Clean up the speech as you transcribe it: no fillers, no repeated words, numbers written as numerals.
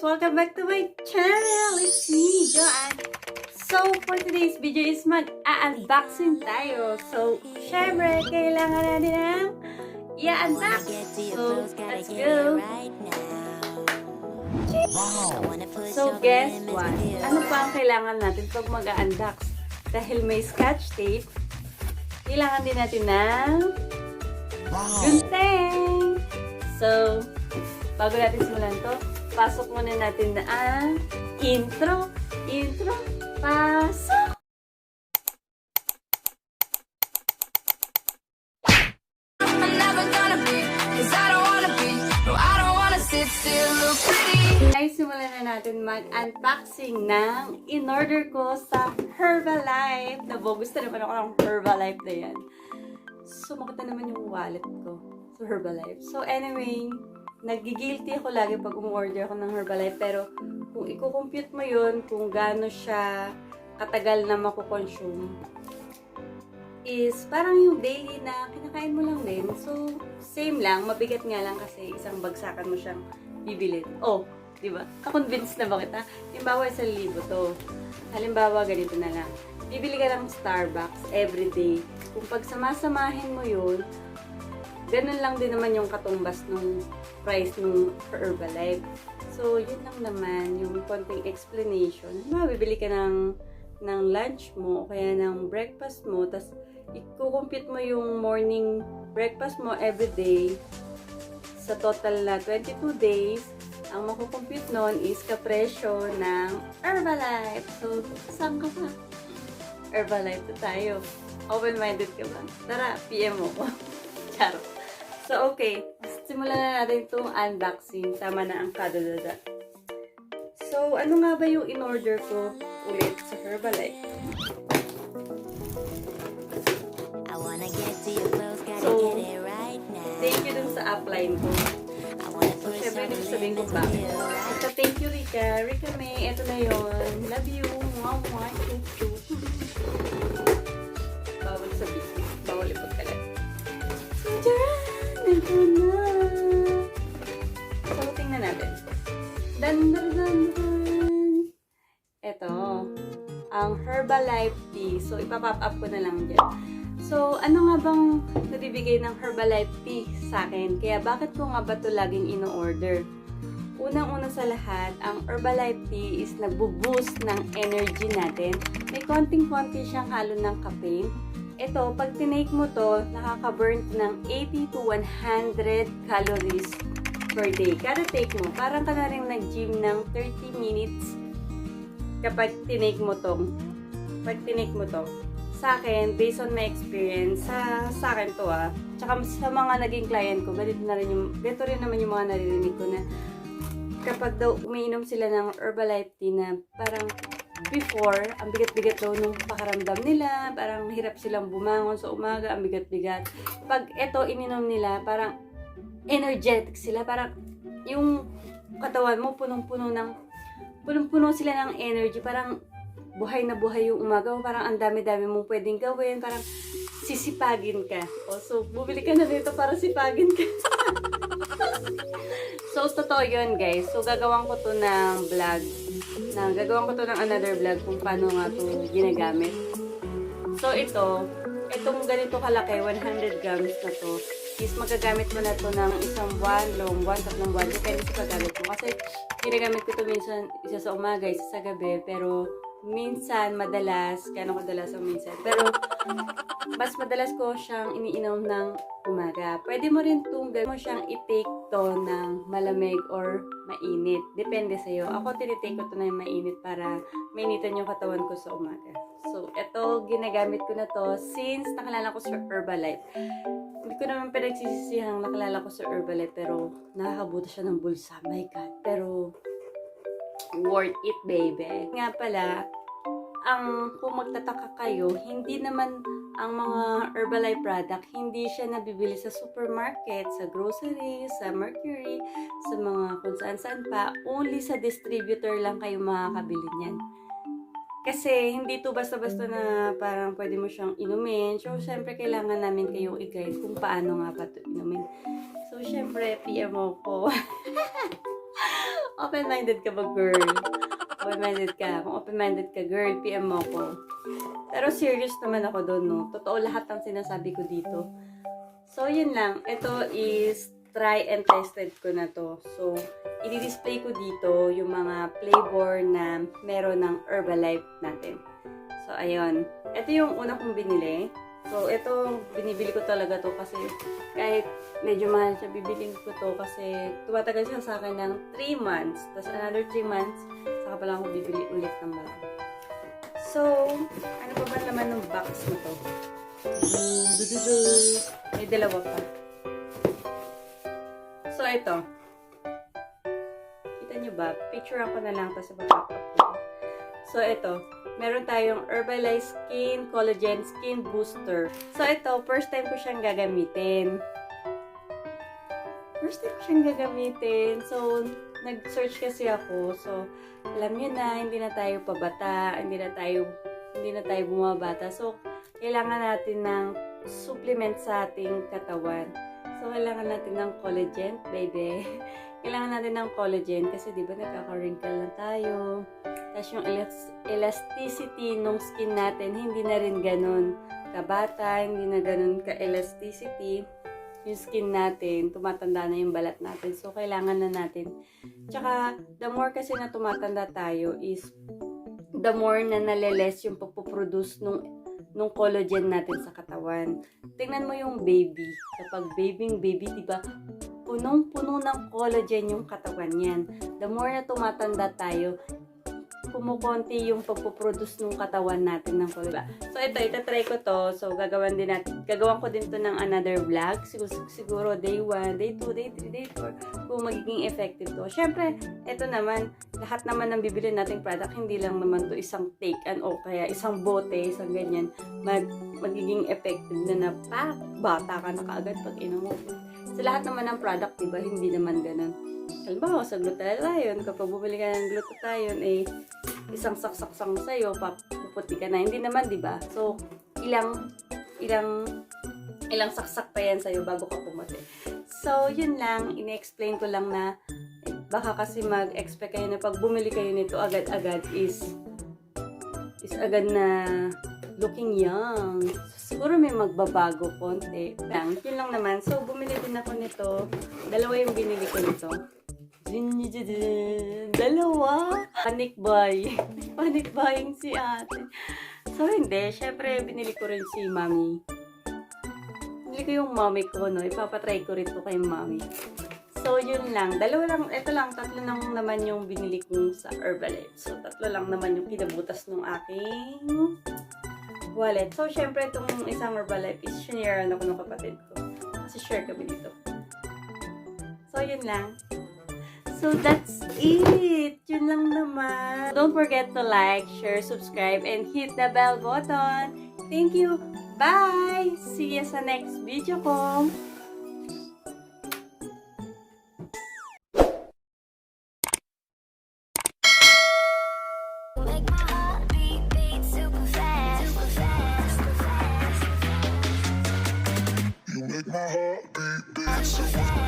Welcome back to my channel! It's me, Joanne. So, for today's video is mag-unboxing tayo. So, syempre, kailangan natin ng i-unbox. So, let's go! So, guess what? Ano pa ang kailangan natin pag mag-unbox? Dahil may scotch tape, kailangan din natin ng gunting. So, bago natin simulan to, pasok muna natin na ang intro. Pasok! Ay, simulan na natin mag-unboxing ng in-order ko sa Herbalife. Nabogusto naman ako ng Herbalife na yan. Sumakit na naman yung wallet ko sa Herbalife. So anyway, nagigilty ako lagi pag umorder ako ng Herbalife. Pero kung i-compute mo yun, kung gaano siya katagal na makukonsume, is parang yung daily na kinakain mo lang din. So, same lang. Mabigat nga lang kasi isang bagsakan mo siyang bibilin. Oh, di ba? Ka-convince na ba kita? Halimbawa, 1,000 to. Halimbawa, ganito na lang. Bibili ka ng Starbucks everyday. Kung pagsamasamahin mo yun, ganun lang din naman yung katumbas ng price ng Herbalife. So, yun lang naman yung konting explanation. Bibili ka ng lunch mo o kaya ng breakfast mo, tas i-compute mo yung morning breakfast mo everyday sa total na 22 days. Ang makukompute nun is kapresyo ng Herbalife. So, saan ka pa? Herbalife na tayo. Open-minded ka ba? Tara, PM mo ko. Charo. So, okay. Simulan na natin itong unboxing. Tama na ang kadadada. So, ano nga ba yung in-order ko ulit sa Herbalife? So, thank you dun sa upline ko. So, syempre, hindi ko sabihin kung bakit. So, thank you, Rika. Rika May, eto na yun. Love you. Mwah, mwah. Bawal sabihin. Bawal ipot kalat. So, dyan! Ito na! So, tingnan natin. Dan. Ito. Ang Herbalife tea. So, ipapop up ko na lang dyan. So, ano nga bang nabibigay ng Herbalife tea sa akin? Kaya bakit ko nga ba ito laging ino-order? Unang-una sa lahat, ang Herbalife tea is nagbo-boost ng energy natin. May konting-konti siyang halo ng caffeine. Ito, pag tinake mo to, nakaka-burn ng 80 to 100 calories per day. Kada take mo, parang ka na rin nag-gym ng 30 minutes kapag tinake mo to. Pag tinake mo to. Sa akin, based on my experience, sa akin to tsaka sa mga naging client ko, ganito rin naman yung mga naririnig ko na kapag daw umiinom sila ng Herbalife tea na parang before, ang bigat-bigat daw nung pakaramdam nila, parang hirap silang bumangon sa umaga, ang bigat-bigat. Pag ito ininom nila, parang energetic sila, parang yung katawan mo punong-puno sila ng energy, parang buhay na buhay yung umaga mo, parang ang dami-dami mong pwedeng gawin, parang sisipagin ka. O, so, bumili ka na dito para sipagin ka. So, totoo yun, guys. So, gagawan ko to ng vlog. Gagawan ko to ng another vlog kung paano nga to ginagamit. So, itong ganito kalaki, 100 grams na to, is magagamit mo na to ng isang buwan, long buwan, tatlong buwan, depende sa paggamit mo. Kasi, ginagamit ko to minsan, isa sa umaga, isa sa gabi, pero minsan, madalas, kaya ano kadalas ang minsan. Pero, mas madalas ko siyang iniinom ng umaga. Pwede mo rin gawin mo siyang i-take to ng malamig or mainit. Depende sa'yo. Ako, tinitake ko to na mainit para mainitan yung katawan ko sa umaga. So, ito, ginagamit ko na to since nakalala ko sa Herbalife. Hindi ko naman pinagsisisihang nakalala ko sa Herbalife, pero nakakabuta siya ng bulsa. My God. Pero, worth it, baby. Nga pala, kung magtataka kayo, hindi naman ang mga Herbalife product, hindi siya nabibili sa supermarket, sa grocery, sa Mercury, sa mga kung saan-saan pa. Only sa distributor lang kayo makakabili niyan. Kasi hindi to basta-basta na parang pwede mo siyang inumin. So, syempre, kailangan namin kayong i-guide kung paano nga ba ito inumin. So, syempre, PM mo ko. Open-minded ka ba, girl? Open-minded ka. Kung open-minded ka, girl, PM mo ko. Pero serious naman ako doon, no? Totoo lahat ng sinasabi ko dito. So, yun lang. Ito is try and tested ko na to. So, i-display ko dito yung mga flavor na meron ng Herbalife natin. So, ayun. Ito yung una kong binili. So, ito, binibili ko talaga to kasi kahit medyo mahal siya, bibiling ko to kasi tumatagal siya sa akin ng 3 months. Tapos another 3 months, saka pa lang ako bibili ulit ng marami. So, ano pa ba naman ng box na to? May dalawa pa. So, ito. Kita nyo ba? Picture ako na lang tapos ipapop ko. So, ito. Meron tayong Herbalife Skin Collagen Skin Booster. So, ito, first time ko siyang gagamitin. So, nag-search kasi ako. So, alam niyo na, hindi na tayo pabata, hindi na tayo bumabata. So, kailangan natin ng supplement sa ating katawan. So, kailangan natin ng collagen, baby. Kailangan natin ng collagen kasi di ba nagkaka-wrinkle na tayo. Tapos yung elasticity ng skin natin, hindi na rin ganun kabata, hindi na ganun ka-elasticity yung skin natin. Tumatanda na yung balat natin. So, kailangan na natin. Tsaka, the more kasi na tumatanda tayo is the more na naleles yung pagpuproduce nung collagen natin sa katawan. Tingnan mo yung baby. Kapag baby, di ba? Punong-puno ng collagen yung katawan yan. The more na tumatanda tayo, kumukonti yung pagpuproduce ng katawan natin ng collagen. So, ito, itatry ko to. So, gagawan ko din to ng another vlog. Siguro day 1, day 2, day 3, day 4, kung magiging effective to. Syempre, ito naman, lahat naman ng bibili nating product, hindi lang naman to isang take o kaya isang bote, isang ganyan, magiging effective na bata ka na kaagad pag inom mo. Sa lahat naman ng product, diba, hindi naman ganun. Halimbawa, sa glutathione, kapag bumili ka ng glutathione, isang saksak-sang sa'yo, puputi ka na. Hindi naman, diba? So, ilang saksak pa yan sa'yo bago ka pumuti. So, yun lang. Ine-explain ko lang na baka kasi mag-expect kayo na pag bumili kayo nito agad-agad is agad na looking young. Siguro may magbabago konti. Yun lang naman. So, bumili din ako nito. Dalawa yung binili ko nito. Dalawa! Panic buy. Panic buying si ate. So, hindi. Syempre, binili ko rin si mami. Binili ko yung mami ko, no? Ipapatry ko rin to kay mami. So, yun lang. Dalawa lang. Ito lang. 3 lang naman yung binili ko sa Herbalife. So, 3 lang naman yung kinabutas ng aking wallet. So, syempre, itong isang Herbalife is shinarean ako ng kapatid ko. Kasi share kami dito. So, yun lang. So, that's it. Yun lang naman. Don't forget to like, share, subscribe, and hit the bell button. Thank you. Bye! See you sa next video ko. Make my heart beat super fast. You make my heart beat super fast.